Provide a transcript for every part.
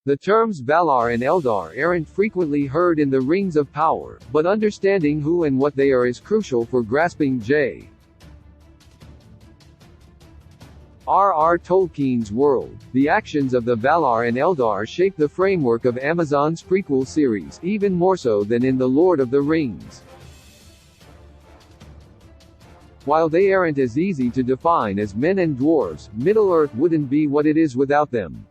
The terms Valar and Eldar aren't frequently heard in the Rings of Power, but understanding who and what they are is crucial for grasping J.R.R. Tolkien's world. The actions of the Valar and Eldar shape the framework of Amazon's prequel series, even more so than in The Lord of the Rings. While they aren't as easy to define as men and dwarves, Middle-earth wouldn't be what it is without them.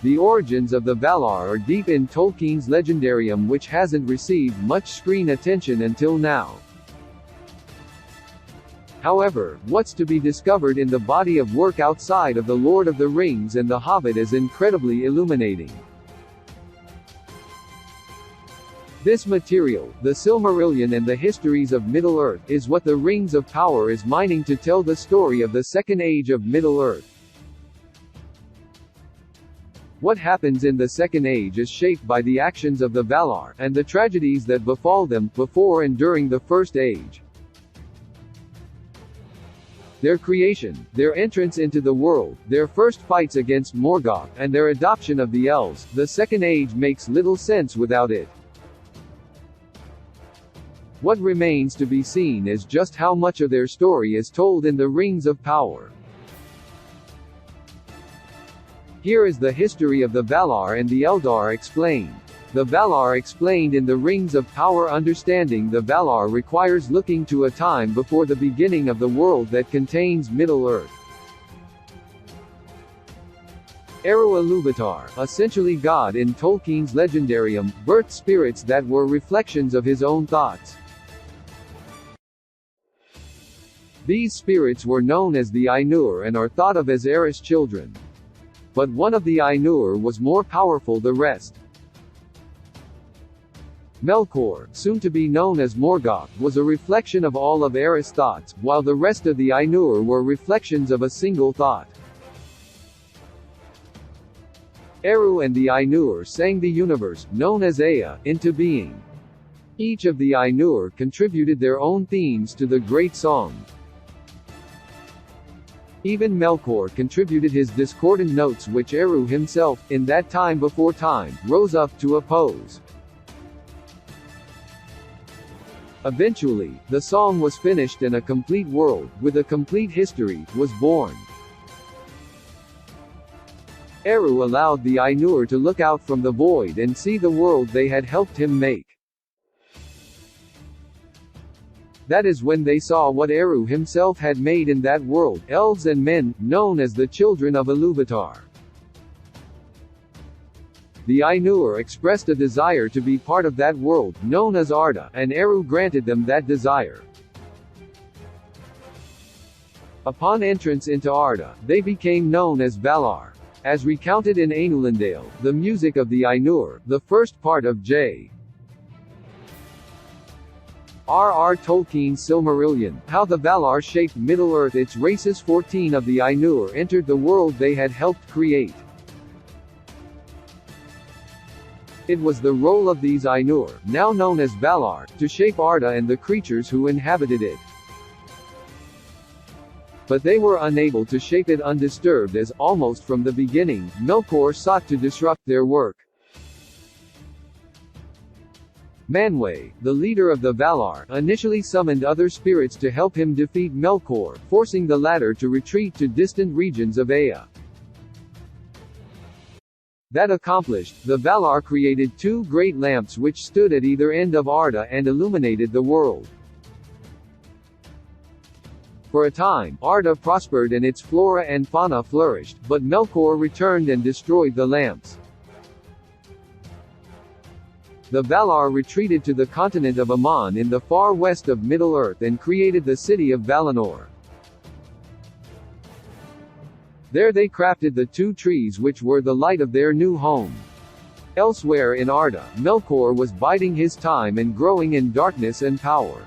The origins of the Valar are deep in Tolkien's legendarium, which hasn't received much screen attention until now. However, what's to be discovered in the body of work outside of The Lord of the Rings and The Hobbit is incredibly illuminating. This material, the Silmarillion and the histories of Middle-earth, is what the Rings of Power is mining to tell the story of the Second Age of Middle-earth. What happens in the Second Age is shaped by the actions of the Valar, and the tragedies that befall them, before and during the First Age. Their creation, their entrance into the world, their first fights against Morgoth, and their adoption of the Elves, the Second Age makes little sense without it. What remains to be seen is just how much of their story is told in the Rings of Power. Here is the history of the Valar and the Eldar explained. The Valar explained in the Rings of Power. Understanding the Valar requires looking to a time before the beginning of the world that contains Middle-earth. Eru Ilúvatar, essentially God in Tolkien's legendarium, birthed spirits that were reflections of his own thoughts. These spirits were known as the Ainur and are thought of as Eris children. But one of the Ainur was more powerful than the rest. Melkor, soon to be known as Morgoth, was a reflection of all of Eris' thoughts, while the rest of the Ainur were reflections of a single thought. Eru and the Ainur sang the universe, known as Ea, into being. Each of the Ainur contributed their own themes to the great song. Even Melkor contributed his discordant notes, which Eru himself, in that time before time, rose up to oppose. Eventually, the song was finished and a complete world, with a complete history, was born. Eru allowed the Ainur to look out from the void and see the world they had helped him make. That is when they saw what Eru himself had made in that world, elves and men, known as the children of Ilúvatar. The Ainur expressed a desire to be part of that world, known as Arda, and Eru granted them that desire. Upon entrance into Arda, they became known as Valar. As recounted in Ainulindale, the music of the Ainur, the first part of J.R.R. Tolkien's Silmarillion, how the Valar shaped Middle-earth. Its races. 14 of the Ainur entered the world they had helped create. It was the role of these Ainur, now known as Valar, to shape Arda and the creatures who inhabited it. But they were unable to shape it undisturbed as, almost from the beginning, Melkor sought to disrupt their work. Manwë, the leader of the Valar, initially summoned other spirits to help him defeat Melkor, forcing the latter to retreat to distant regions of Ea. That accomplished, the Valar created two great lamps which stood at either end of Arda and illuminated the world. For a time, Arda prospered and its flora and fauna flourished, but Melkor returned and destroyed the lamps. The Valar retreated to the continent of Aman in the far west of Middle-earth and created the city of Valinor. There they crafted the two trees which were the light of their new home. Elsewhere in Arda, Melkor was biding his time and growing in darkness and power.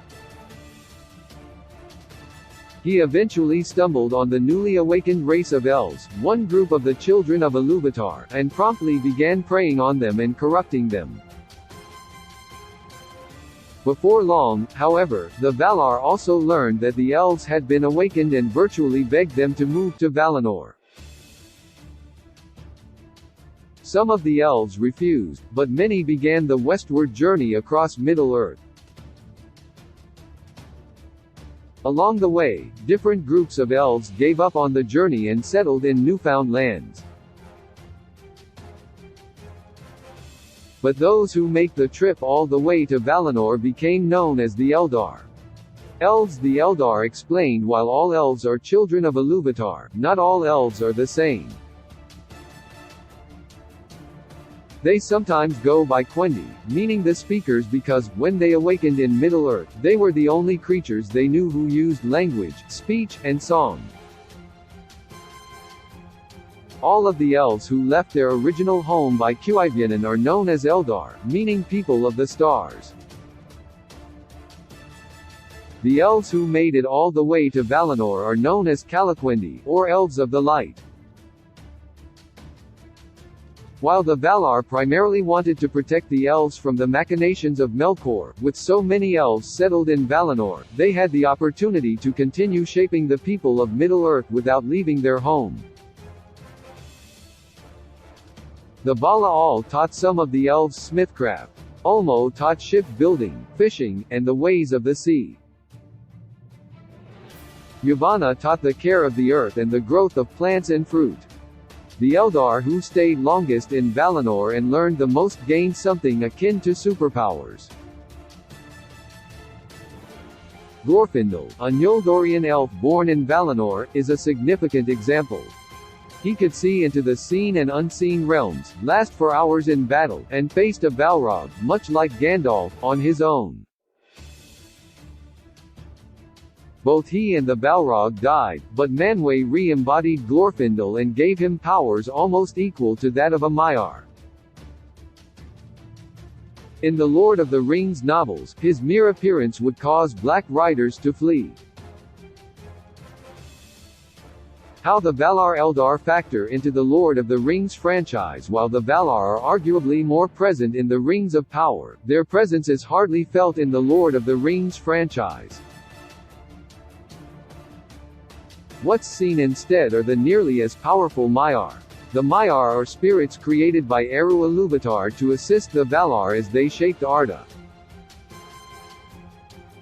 He eventually stumbled on the newly awakened race of elves, one group of the children of Ilúvatar, and promptly began preying on them and corrupting them. Before long, however, the Valar also learned that the elves had been awakened and virtually begged them to move to Valinor. Some of the elves refused, but many began the westward journey across Middle-earth. Along the way, different groups of elves gave up on the journey and settled in newfound lands. But those who make the trip all the way to Valinor became known as the Eldar. Elves. The Eldar explained, while all elves are children of Iluvatar, not all elves are the same. They sometimes go by Quendi, meaning the speakers, because, when they awakened in Middle-earth, they were the only creatures they knew who used language, speech, and song. All of the elves who left their original home by Cuivianen are known as Eldar, meaning people of the stars. The elves who made it all the way to Valinor are known as Calaquendi, or Elves of the Light. While the Valar primarily wanted to protect the elves from the machinations of Melkor, with so many elves settled in Valinor, they had the opportunity to continue shaping the people of Middle-earth without leaving their home. The Balaal taught some of the elves smithcraft. Ulmo taught ship-building, fishing, and the ways of the sea. Yavanna taught the care of the earth and the growth of plants and fruit. The Eldar who stayed longest in Valinor and learned the most gained something akin to superpowers. Glorfindel, a Noldorian elf born in Valinor, is a significant example. He could see into the seen and unseen realms, last for hours in battle, and faced a Balrog, much like Gandalf, on his own. Both he and the Balrog died, but Manwë re-embodied Glorfindel and gave him powers almost equal to that of a Maiar. In the Lord of the Rings novels, his mere appearance would cause Black Riders to flee. How the Valar Eldar factor into the Lord of the Rings franchise. While the Valar are arguably more present in the Rings of Power, their presence is hardly felt in the Lord of the Rings franchise. What's seen instead are the nearly as powerful Maiar. The Maiar are spirits created by Eru Iluvatar to assist the Valar as they shaped Arda.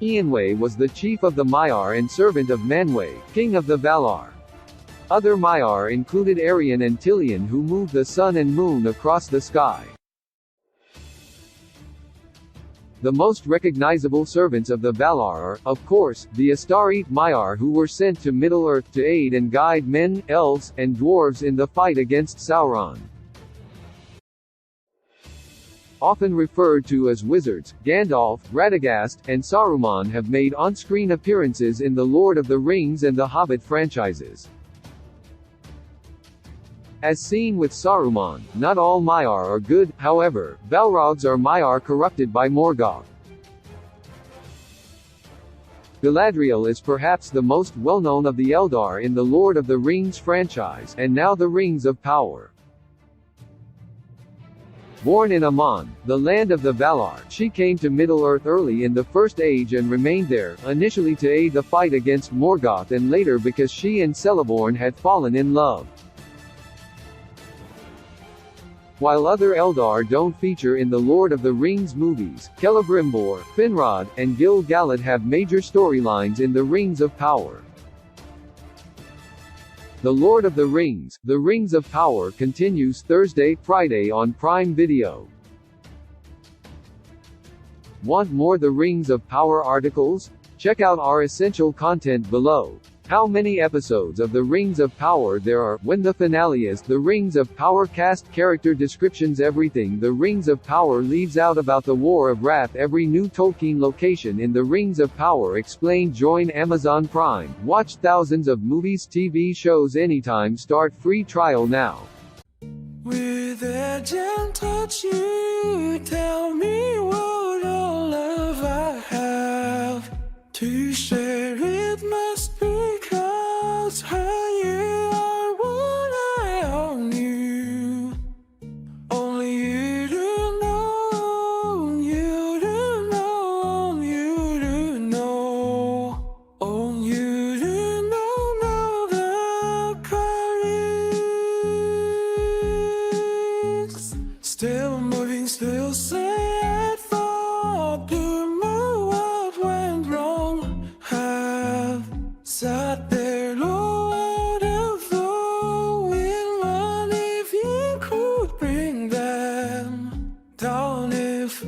Eonwë was the chief of the Maiar and servant of Manwë, king of the Valar. Other Maiar included Arion and Tilion, who moved the sun and moon across the sky. The most recognizable servants of the Valar are, of course, the Astari Maiar, who were sent to Middle-earth to aid and guide men, elves, and dwarves in the fight against Sauron. Often referred to as wizards, Gandalf, Radagast, and Saruman have made on-screen appearances in the Lord of the Rings and the Hobbit franchises. As seen with Saruman, not all Maiar are good. However, Balrogs are Maiar corrupted by Morgoth. Galadriel is perhaps the most well-known of the Eldar in the Lord of the Rings franchise, and now the Rings of Power. Born in Aman, the land of the Valar, she came to Middle-earth early in the First Age and remained there, initially to aid the fight against Morgoth and later because she and Celeborn had fallen in love. While other Eldar don't feature in the Lord of the Rings movies, Celebrimbor, Finrod, and Gil-galad have major storylines in the Rings of Power. The Lord of the Rings of Power continues Thursday, Friday on Prime Video. Want more The Rings of Power articles? Check out our essential content below. How many episodes of The Rings of Power there are, when the finale is, The Rings of Power cast, character descriptions, everything The Rings of Power leaves out about the War of Wrath, every new Tolkien location in The Rings of Power explained. Join Amazon Prime, watch thousands of movies, TV shows anytime, start free trial now. With a gentle touch you tell me what all love I have to share, it must be 'cause you are what I all knew. Only you do know, you do know, you do know. Only you do know the courage. Still moving, still sad for the what went wrong. Have sat there low out of the wind, what if you could bring them down if